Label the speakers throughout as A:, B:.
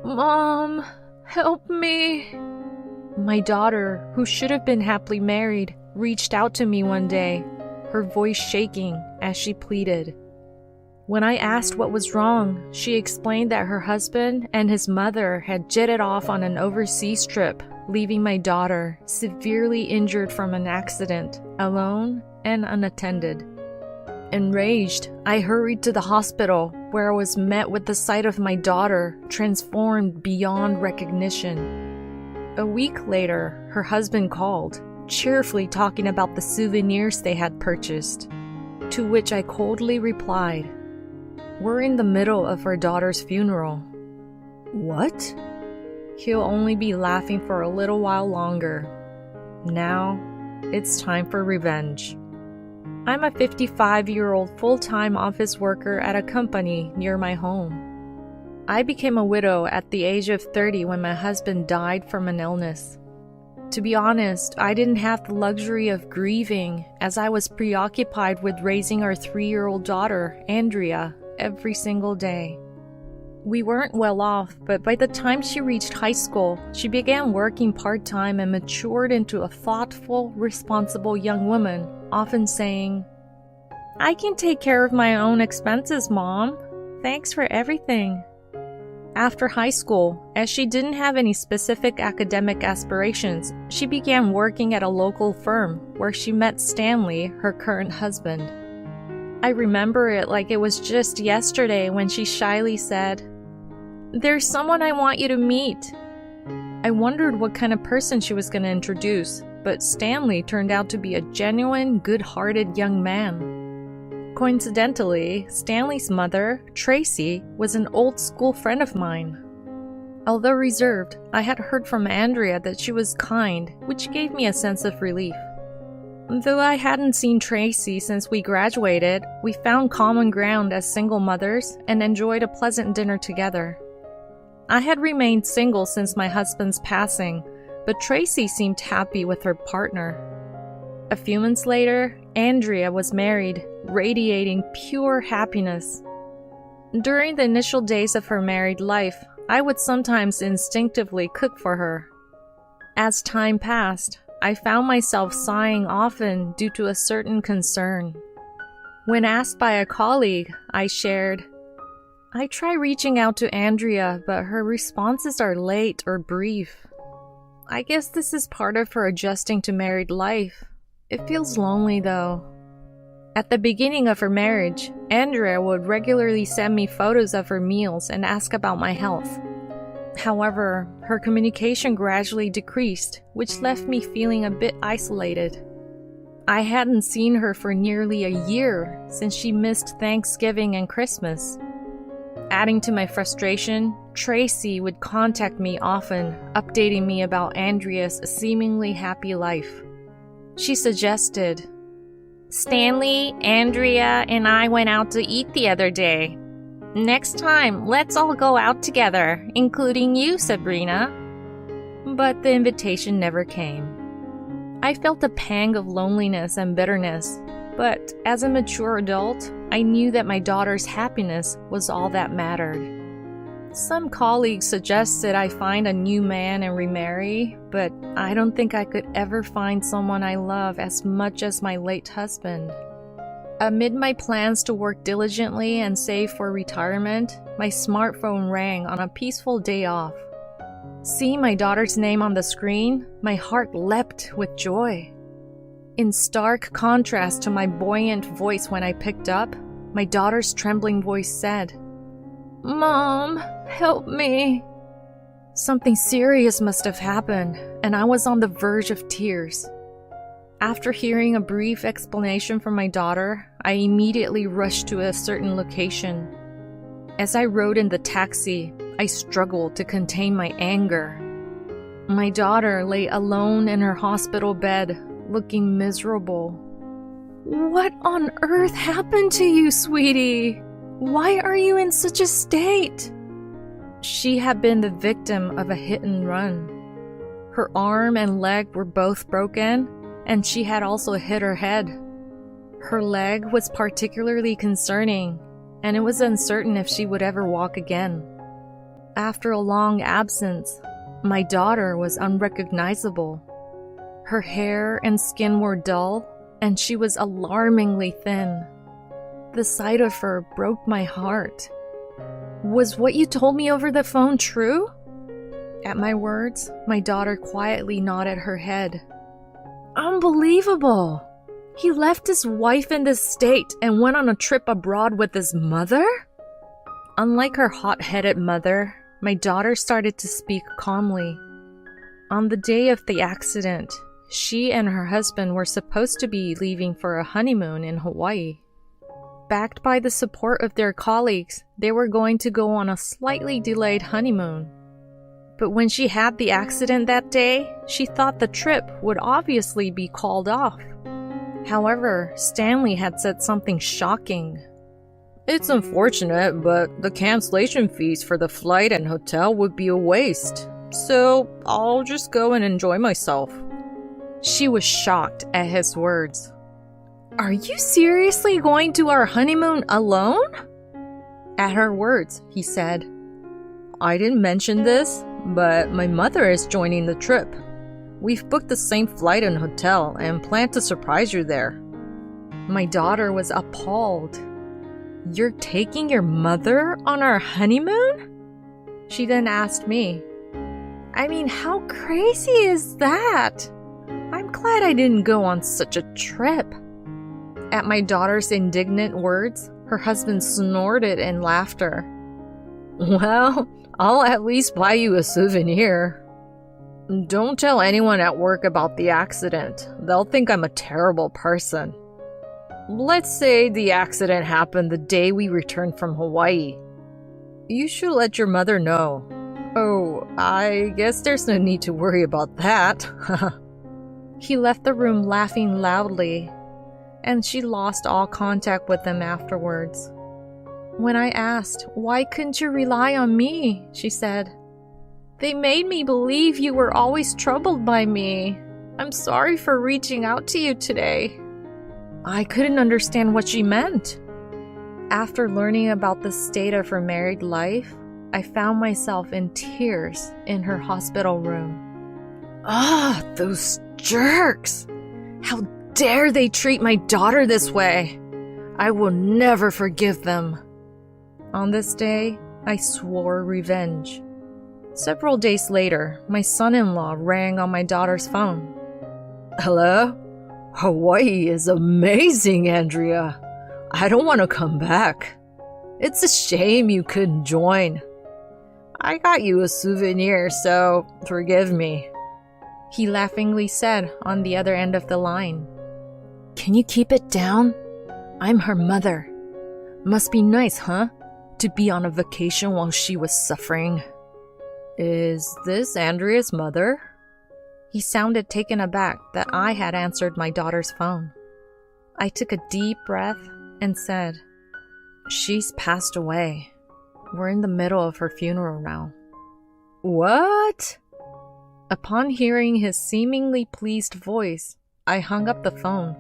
A: Mom, help me. My daughter, who should have been happily married, reached out to me one day, her voice shaking as she pleaded. When I asked what was wrong, she explained that her husband and his mother had jetted off on an overseas trip, leaving my daughter severely injured from an accident, alone and unattended. Enraged, I hurried to the hospital, where I was met with the sight of my daughter transformed beyond recognition. A week later, her husband called, cheerfully talking about the souvenirs they had purchased, to which I coldly replied, "We're in the middle of our daughter's funeral." "What?" He'll only be laughing for a little while longer. Now, it's time for revenge. I'm a 55-year-old full-time office worker at a company near my home. I became a widow at the age of 30 when my husband died from an illness. To be honest, I didn't have the luxury of grieving, as I was preoccupied with raising our 3-year-old daughter, Andrea, every single day. We weren't well off, but by the time she reached high school, she began working part-time and matured into a thoughtful, responsible young woman, often saying, "I can take care of my own expenses, Mom. Thanks for everything." After high school, as she didn't have any specific academic aspirations, she began working at a local firm where she met Stanley, her current husband. I remember it like it was just yesterday when she shyly said, "There's someone I want you to meet." I wondered what kind of person she was going to introduce, but Stanley turned out to be a genuine, good-hearted young man. Coincidentally, Stanley's mother, Tracy, was an old-school friend of mine. Although reserved, I had heard from Andrea that she was kind, which gave me a sense of relief. Though I hadn't seen Tracy since we graduated, we found common ground as single mothers and enjoyed a pleasant dinner together. I had remained single since my husband's passing, but Tracy seemed happy with her partner. A few months later, Andrea was married, radiating pure happiness. During the initial days of her married life, I would sometimes instinctively cook for her. As time passed, I found myself sighing often due to a certain concern. When asked by a colleague, I shared, "I try reaching out to Andrea, but her responses are late or brief. I guess this is part of her adjusting to married life. It feels lonely though." At the beginning of her marriage, Andrea would regularly send me photos of her meals and ask about my health. However, her communication gradually decreased, which left me feeling a bit isolated. I hadn't seen her for nearly a year since she missed Thanksgiving and Christmas. Adding to my frustration, Tracy would contact me often, updating me about Andrea's seemingly happy life. She suggested, "Stanley, Andrea, and I went out to eat the other day. Next time, let's all go out together, including you, Sabrina." But the invitation never came. I felt a pang of loneliness and bitterness, but as a mature adult, I knew that my daughter's happiness was all that mattered. Some colleagues suggested I find a new man and remarry, but I don't think I could ever find someone I love as much as my late husband. Amid my plans to work diligently and save for retirement, my smartphone rang on a peaceful day off. Seeing my daughter's name on the screen, my heart leapt with joy. In stark contrast to my buoyant voice when I picked up, my daughter's trembling voice said, "Mom, help me." Something serious must have happened, and I was on the verge of tears. After hearing a brief explanation from my daughter, I immediately rushed to a certain location. As I rode in the taxi, I struggled to contain my anger. My daughter lay alone in her hospital bed, looking miserable. "What on earth happened to you, sweetie? Why are you in such a state?" She had been the victim of a hit and run. Her arm and leg were both broken, and she had also hit her head. Her leg was particularly concerning, and it was uncertain if she would ever walk again. After a long absence, my daughter was unrecognizable. Her hair and skin were dull, and she was alarmingly thin. The sight of her broke my heart. Was what you told me over the phone true? At my words, my daughter quietly nodded her head. Unbelievable! He left his wife in this state and went on a trip abroad with his mother? Unlike her hot-headed mother, my daughter started to speak calmly. On the day of the accident, she and her husband were supposed to be leaving for a honeymoon in Hawaii. Backed by the support of their colleagues, they were going to go on a slightly delayed honeymoon. But when she had the accident that day, she thought the trip would obviously be called off. However, Stanley had said something shocking. It's unfortunate, but the cancellation fees for the flight and hotel would be a waste. So I'll just go and enjoy myself. She was shocked at his words. Are you seriously going to our honeymoon alone? At her words, he said, I didn't mention this, but my mother is joining the trip. We've booked the same flight and hotel and plan to surprise you there. My daughter was appalled. You're taking your mother on our honeymoon? She then asked me. I mean, how crazy is that? I'm glad I didn't go on such a trip. At my daughter's indignant words, her husband snorted in laughter. Well, I'll at least buy you a souvenir. Don't tell anyone at work about the accident. They'll think I'm a terrible person. Let's say the accident happened the day we returned from Hawaii. You should let your mother know. Oh, I guess there's no need to worry about that. He left the room laughing loudly, and she lost all contact with him afterwards. When I asked, why couldn't you rely on me? She said, they made me believe you were always troubled by me. I'm sorry for reaching out to you today. I couldn't understand what she meant. After learning about the state of her married life, I found myself in tears in her hospital room. Ah, those jerks! How dare they treat my daughter this way? I will never forgive them. On this day, I swore revenge. Several days later, my son-in-law rang on my daughter's phone. Hello? Hawaii is amazing, Andrea. I don't want to come back. It's a shame you couldn't join. I got you a souvenir, so forgive me. He laughingly said on the other end of the line. Can you keep it down? I'm her mother. Must be nice, huh? To be on a vacation while she was suffering. Is this Andrea's mother? He sounded taken aback that I had answered my daughter's phone. I took a deep breath and said, she's passed away. We're in the middle of her funeral now. What? Upon hearing his seemingly pleased voice, I hung up the phone.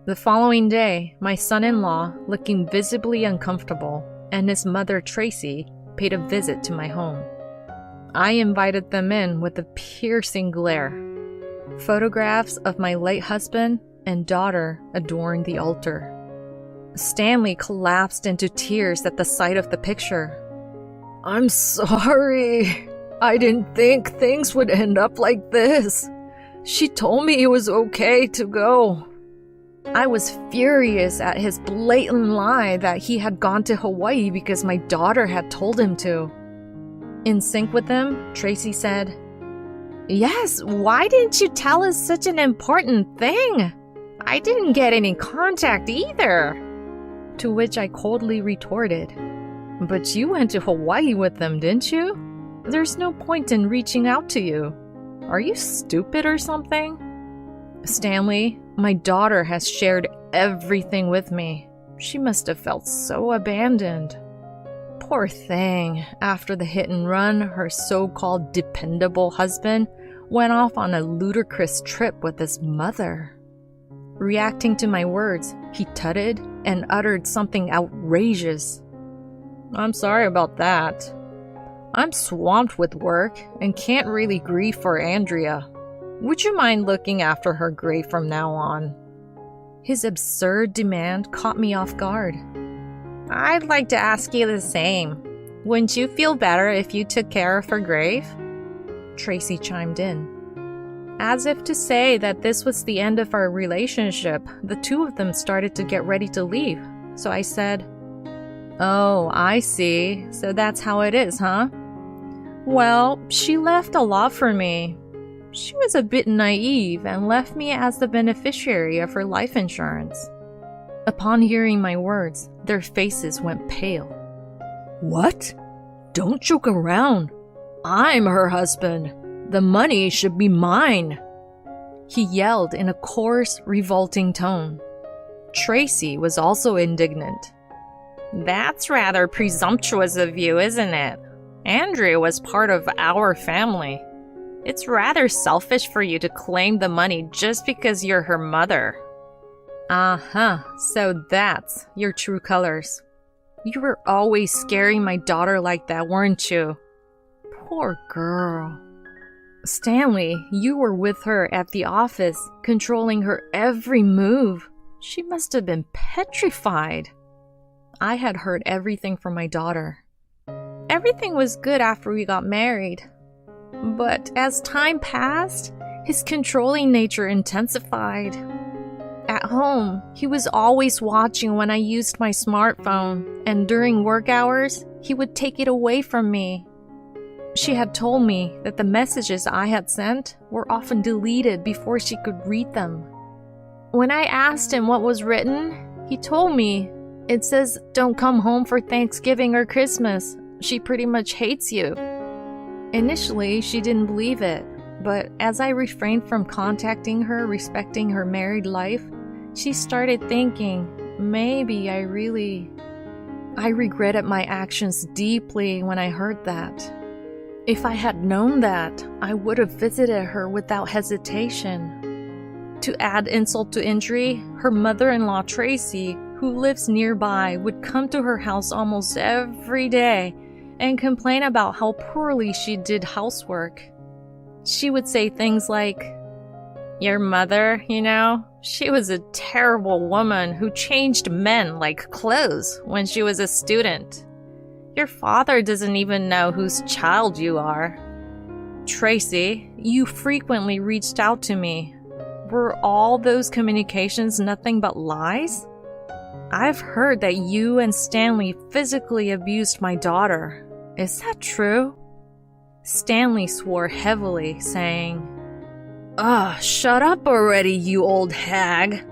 A: The following day, my son-in-law, looking visibly uncomfortable, and his mother, Tracy, paid a visit to my home. I invited them in with a piercing glare. Photographs of my late husband and daughter adorned the altar. Stanley collapsed into tears at the sight of the picture. I'm sorry. I didn't think things would end up like this. She told me it was okay to go. I was furious at his blatant lie that he had gone to Hawaii because my daughter had told him to. In sync with him, Tracy said, Yes, why didn't you tell us such an important thing? I didn't get any contact either. To which I coldly retorted, But you went to Hawaii with them, didn't you? There's no point in reaching out to you. Are you stupid or something? Stanley, my daughter has shared everything with me. She must have felt so abandoned. Poor thing. After the hit and run, her so-called dependable husband went off on a ludicrous trip with his mother. Reacting to my words, he tutted and uttered something outrageous. I'm sorry about that. I'm swamped with work and can't really grieve for Andrea. Would you mind looking after her grave from now on?" His absurd demand caught me off guard. "I'd like to ask you the same. Wouldn't you feel better if you took care of her grave?" Tracy chimed in. As if to say that this was the end of our relationship, the two of them started to get ready to leave. So I said, "Oh, I see. So that's how it is, huh?" "Well, she left a lot for me. She was a bit naive and left me as the beneficiary of her life insurance." Upon hearing my words, their faces went pale. "What? Don't joke around. I'm her husband. The money should be mine," he yelled in a coarse, revolting tone. Tracy was also indignant. "That's rather presumptuous of you, isn't it? Andrea was part of our family. It's rather selfish for you to claim the money just because you're her mother." "Uh-huh, so that's your true colors. You were always scaring my daughter like that, weren't you?" Poor girl. "Stanley, you were with her at the office, controlling her every move. She must have been petrified." I had heard everything from my daughter. "Everything was good after we got married. But as time passed, his controlling nature intensified. At home, he was always watching when I used my smartphone, and during work hours, he would take it away from me. She had told me that the messages I had sent were often deleted before she could read them. When I asked him what was written, he told me, "It says don't come home for Thanksgiving or Christmas. She pretty much hates you." Initially, she didn't believe it, but as I refrained from contacting her respecting her married life, she started thinking, maybe I regretted my actions deeply when I heard that. If I had known that, I would have visited her without hesitation. To add insult to injury, her mother-in-law Tracy, who lives nearby, would come to her house almost every day and complain about how poorly she did housework. She would say things like, "Your mother, she was a terrible woman who changed men like clothes when she was a student. Your father doesn't even know whose child you are. Tracy, you frequently reached out to me. Were all those communications nothing but lies? I've heard that you and Stanley physically abused my daughter. Is that true?" Stanley swore heavily, saying, Shut up already, you old hag.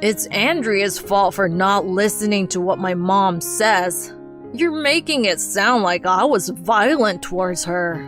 A: It's Andrea's fault for not listening to what my mom says. You're making it sound like I was violent towards her.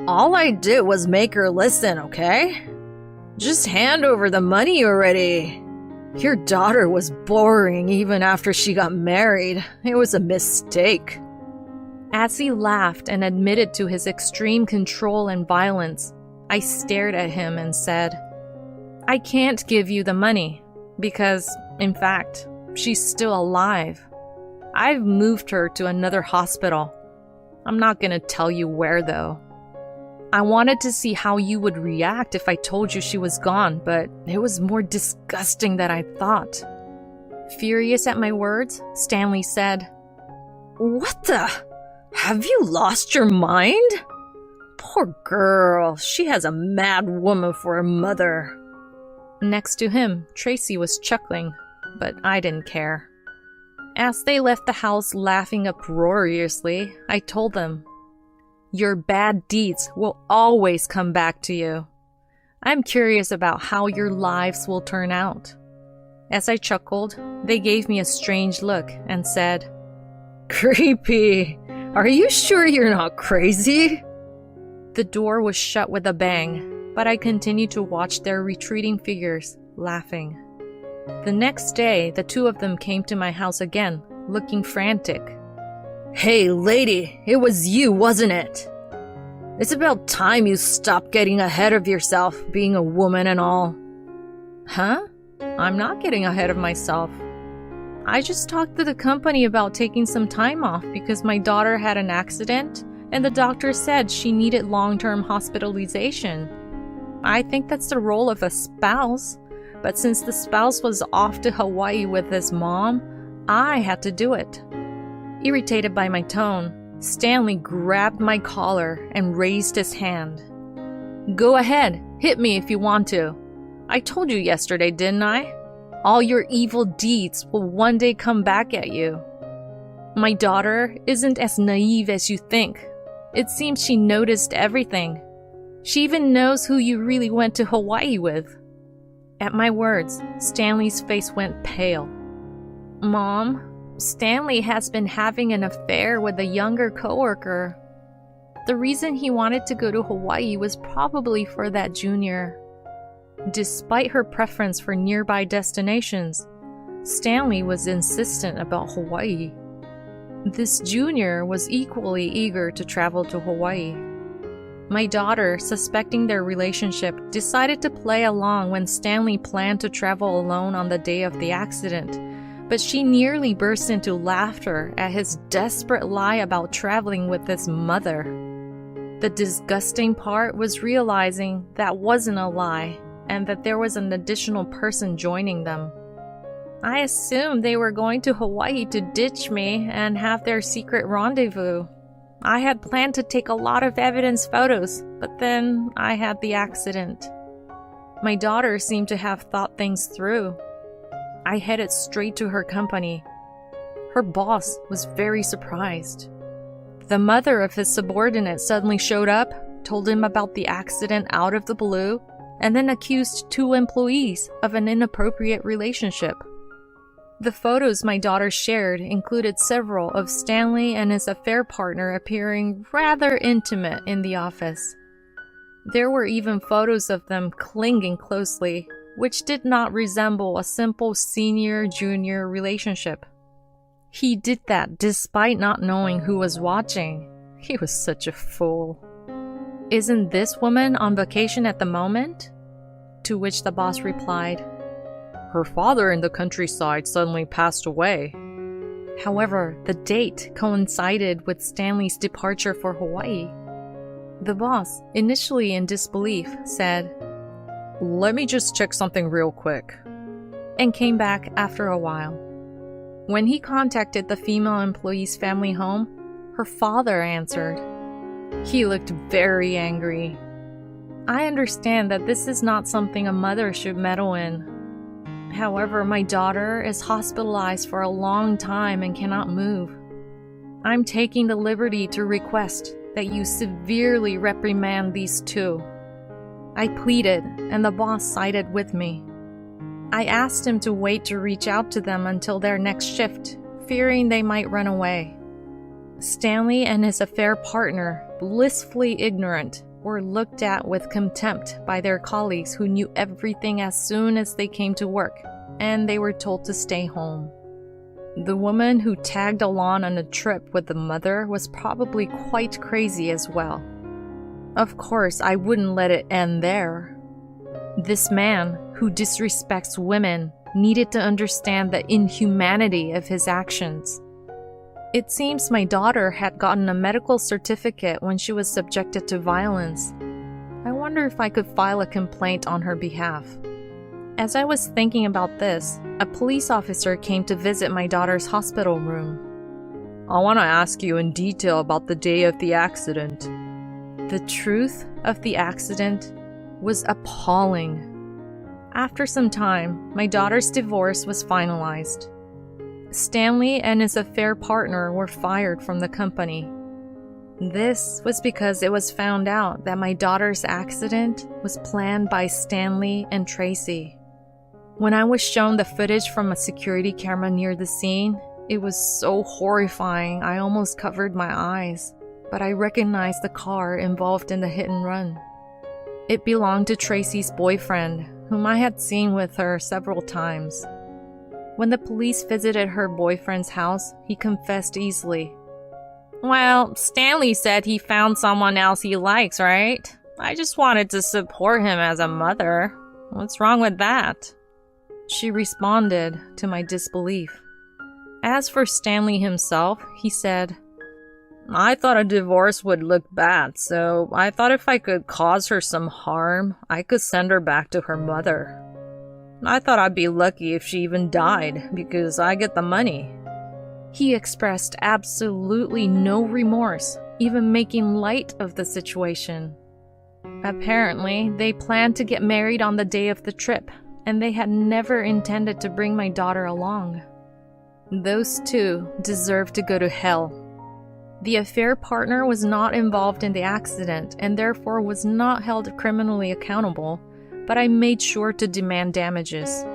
A: All I did was make her listen, okay? Just hand over the money already. Your daughter was boring even after she got married. It was a mistake." As he laughed and admitted to his extreme control and violence, I stared at him and said, "I can't give you the money because, in fact, she's still alive. I've moved her to another hospital. I'm not gonna tell you where, though. I wanted to see how you would react if I told you she was gone, but it was more disgusting than I thought." Furious at my words, Stanley said, "What the? Have you lost your mind? Poor girl, she has a mad woman for a mother." Next to him, Tracy was chuckling, but I didn't care. As they left the house laughing uproariously, I told them, "Your bad deeds will always come back to you. I'm curious about how your lives will turn out." As I chuckled, they gave me a strange look and said, "Creepy. Are you sure you're not crazy?" The door was shut with a bang, but I continued to watch their retreating figures, laughing. The next day, the two of them came to my house again, looking frantic. "Hey, lady, it was you, wasn't it? It's about time you stopped getting ahead of yourself, being a woman and all." "Huh? I'm not getting ahead of myself. I just talked to the company about taking some time off because my daughter had an accident and the doctor said she needed long-term hospitalization. I think that's the role of a spouse, but since the spouse was off to Hawaii with his mom, I had to do it. Irritated by my tone, Stanley grabbed my collar and raised his hand. "Go ahead, hit me if you want to. I told you yesterday, didn't I? All your evil deeds will one day come back at you." My daughter isn't as naive as you think. It seems she noticed everything. She even knows who you really went to Hawaii with. At my words, Stanley's face went pale. "Mom, Stanley has been having an affair with a younger coworker. The reason he wanted to go to Hawaii was probably for that junior." Despite her preference for nearby destinations, Stanley was insistent about Hawaii. This junior was equally eager to travel to Hawaii. My daughter, suspecting their relationship, decided to play along when Stanley planned to travel alone on the day of the accident, but she nearly burst into laughter at his desperate lie about traveling with his mother. The disgusting part was realizing that wasn't a lie and that there was an additional person joining them. I assumed they were going to Hawaii to ditch me and have their secret rendezvous. I had planned to take a lot of evidence photos, but then I had the accident. My daughter seemed to have thought things through. I headed straight to her company. Her boss was very surprised. The mother of his subordinate suddenly showed up, told him about the accident out of the blue, and then accused 2 employees of an inappropriate relationship. The photos my daughter shared included several of Stanley and his affair partner appearing rather intimate in the office. There were even photos of them clinging closely, which did not resemble a simple senior-junior relationship. He did that despite not knowing who was watching. He was such a fool. "Isn't this woman on vacation at the moment?" To which the boss replied, "Her father in the countryside suddenly passed away." However, the date coincided with Stanley's departure for Hawaii. The boss, initially in disbelief, said, "Let me just check something real quick," and came back after a while. When he contacted the female employee's family home, her father answered. He looked very angry. I understand that this is not something a mother should meddle in. However, my daughter is hospitalized for a long time and cannot move. I'm taking the liberty to request that you severely reprimand these 2. I pleaded, and the boss sided with me. I asked him to wait to reach out to them until their next shift, fearing they might run away. Stanley and his affair partner, blissfully ignorant, were looked at with contempt by their colleagues who knew everything as soon as they came to work, and they were told to stay home. The woman who tagged along on a trip with the mother was probably quite crazy as well. Of course, I wouldn't let it end there. This man, who disrespects women, needed to understand the inhumanity of his actions. It seems my daughter had gotten a medical certificate when she was subjected to violence. I wonder if I could file a complaint on her behalf. As I was thinking about this, a police officer came to visit my daughter's hospital room. "I want to ask you in detail about the day of the accident." The truth of the accident was appalling. After some time, my daughter's divorce was finalized. Stanley and his affair partner were fired from the company. This was because it was found out that my daughter's accident was planned by Stanley and Tracy. When I was shown the footage from a security camera near the scene, it was so horrifying I almost covered my eyes, but I recognized the car involved in the hit and run. It belonged to Tracy's boyfriend, whom I had seen with her several times. When the police visited her boyfriend's house, he confessed easily. "Well, Stanley said he found someone else he likes, right? I just wanted to support him as a mother. What's wrong with that?" She responded to my disbelief. As for Stanley himself, he said, I thought a divorce would look bad, so I thought if I could cause her some harm, I could send her back to her mother. I thought I'd be lucky if she even died, because I get the money." He expressed absolutely no remorse, even making light of the situation. Apparently, they planned to get married on the day of the trip, and they had never intended to bring my daughter along. Those two deserve to go to hell. The affair partner was not involved in the accident and therefore was not held criminally accountable, but I made sure to demand damages.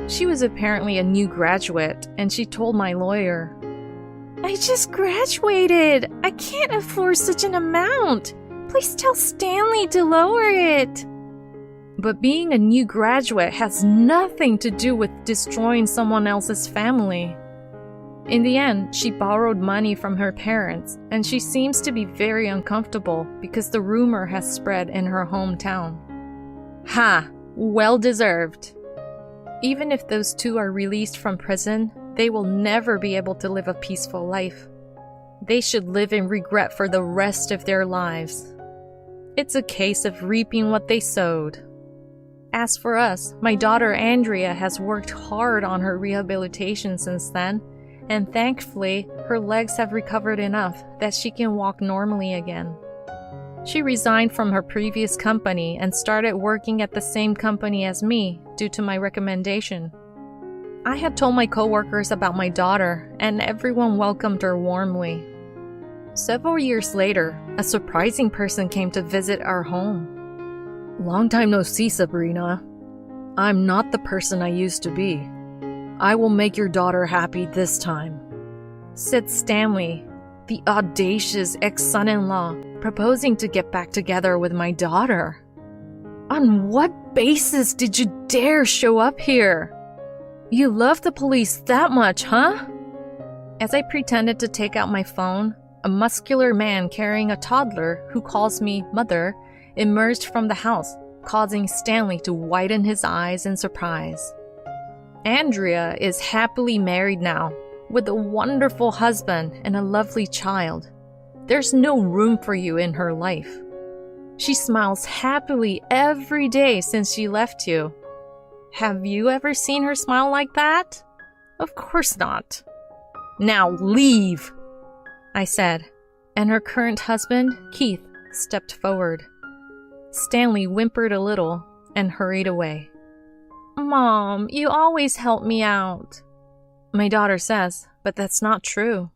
A: She was apparently a new graduate, and she told my lawyer, "I just graduated. I can't afford such an amount. Please tell Stanley to lower it." But being a new graduate has nothing to do with destroying someone else's family. In the end, she borrowed money from her parents, and she seems to be very uncomfortable because the rumor has spread in her hometown. Ha! Well deserved. Even if those two are released from prison, they will never be able to live a peaceful life. They should live in regret for the rest of their lives. It's a case of reaping what they sowed. As for us, my daughter Andrea has worked hard on her rehabilitation since then, and thankfully, her legs have recovered enough that she can walk normally again. She resigned from her previous company and started working at the same company as me due to my recommendation. I had told my coworkers about my daughter, and everyone welcomed her warmly. Several years later, a surprising person came to visit our home. "Long time no see, Sabrina. I'm not the person I used to be. I will make your daughter happy this time," said Stanley, the audacious ex-son-in-law, proposing to get back together with my daughter. "On what basis did you dare show up here? You love the police that much, huh?" As I pretended to take out my phone, a muscular man carrying a toddler who calls me mother emerged from the house, causing Stanley to widen his eyes in surprise. Andrea is happily married now, with a wonderful husband and a lovely child. There's no room for you in her life. She smiles happily every day since she left you. Have you ever seen her smile like that? Of course not. "Now leave," I said, and her current husband, Keith, stepped forward. Stanley whimpered a little and hurried away. "Mom, you always help me out," my daughter says, but that's not true.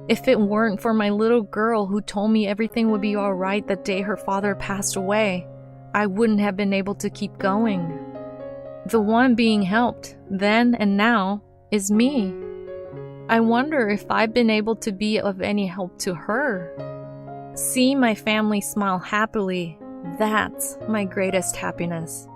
A: If it weren't for my little girl who told me everything would be all right the day her father passed away, I wouldn't have been able to keep going. The one being helped, then and now, is me. I wonder if I've been able to be of any help to her. See my family smile happily, that's my greatest happiness.